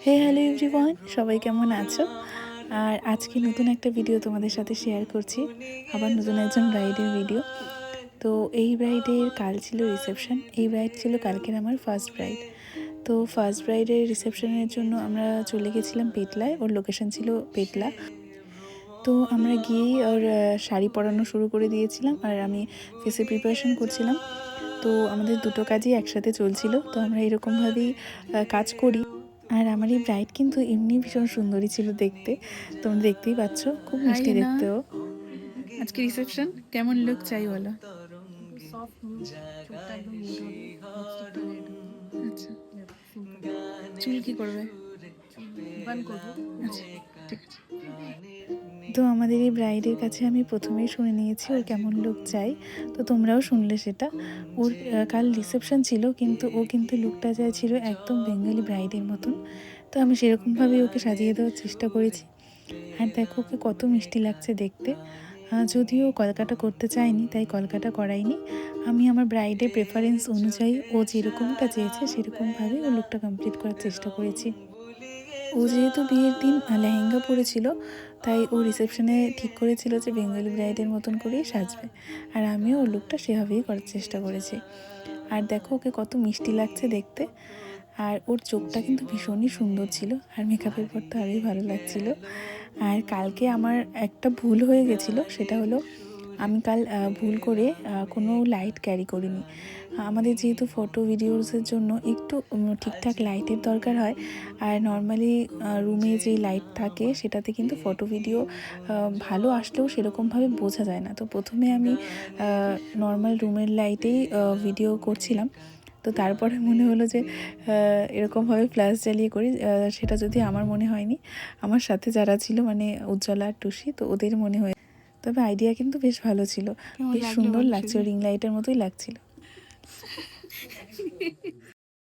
Hello everyone, সবাই কেমন আছো? আর আজকে নতুন একটা ভিডিও তোমাদের সাথে শেয়ার করছি, আবার নতুন একজন ব্রাইডের ভিডিও। তো এই ব্রাইডের কাল ছিল রিসেপশন। এই ব্রাইড ছিল কালকের আমার ফার্স্ট ব্রাইড। তো ফার্স্ট ব্রাইডের রিসেপশনের জন্য আমরা চলে গেছিলাম পেটলায়। ওর লোকেশন ছিল পেটলা। তো আমরা গিয়েই ওর শাড়ি পরানো শুরু করে দিয়েছিলাম, আর আমি ফেসে প্রিপারেশন করছিলাম। তো আমাদের দুটো কাজই একসাথে চলছিল। তো আমরা এরকমভাবেই কাজ করি। আর আমার এই ব্রাইড কিন্তু এমনি ভীষণ সুন্দরী ছিল দেখতে, তোমরা দেখতেই পাচ্ছ, খুব মিষ্টি দেখতেও। আজকে রিসেপশন কেমন লুক চাই বলো? সফট নুড, চোখটা একদম নুড হবে, লিপস্টিকটা রেড। আচ্ছা, সিম্পল। চুল কি করবে? চুল বান করবো। আচ্ছা, ঠিক আছে। তো আমাদের এই ব্রাইডের কাছে আমি প্রথমেই শুনে নিয়েছি ওর কেমন লুক চাই। তো তোমরাও শুনলে সেটা। ওর কাল রিসেপশন ছিল, কিন্তু ও কিন্তু লুকটা চাইছিল একদম বেঙ্গলি ব্রাইডের মতন। তো আমি সেরকমভাবেই ওকে সাজিয়ে দেওয়ার চেষ্টা করেছি। আর দেখো ওকে কত মিষ্টি লাগছে দেখতে। যদিও কলকাটা করতে চায়নি, তাই কলকাটা করাইনি। আমি আমার ব্রাইডের প্রেফারেন্স অনুযায়ী ও যেরকমটা চেয়েছে সেরকমভাবেই ও লুকটা কমপ্লিট করার চেষ্টা করেছি। ও যেহেতু বিয়ের দিন লেহেঙ্গা পরেছিল, তাই ও রিসেপশনে ঠিক করেছিল যে বেঙ্গলি ব্রাইডের মতন করেই সাজবে। আর আমিও ওর লুকটা সেভাবেই করার চেষ্টা করেছি। আর দেখো ওকে কত মিষ্টি লাগছে দেখতে। আর ওর চোখটা কিন্তু ভীষণই সুন্দর ছিল, আর মেকআপের পর তো আরোই ভালো লাগছিল। আর কালকে আমার একটা ভুল হয়ে গেছিলো, সেটা হলো আমি কাল ভুল করে কোনো লাইট ক্যারি করিনি। আমাদের যেহেতু ফটো ভিডিওসের জন্য একটু ঠিকঠাক লাইটের দরকার হয়। আর নর্মালি রুমে যেই লাইট থাকে সেটাতে কিন্তু ফটো ভিডিও ভালো আসলেও সেরকমভাবে বোঝা যায় না। তো প্রথমে আমি নর্মাল রুমের লাইটেই ভিডিও করছিলাম। তো তারপরে মনে হলো যে এরকমভাবে ফ্ল্যাশ জ্বালিয়ে করি, সেটা যদি আমার মনে হয়নি, আমার সাথে যারা ছিল মানে উজ্জ্বলা আর টুসি, তো ওদের মনে হয়। তবে আইডিয়া কিন্তু বেশ ভালো ছিল, বেশ সুন্দর লাগছে, রিং লাইটের মতোই লাগছিল।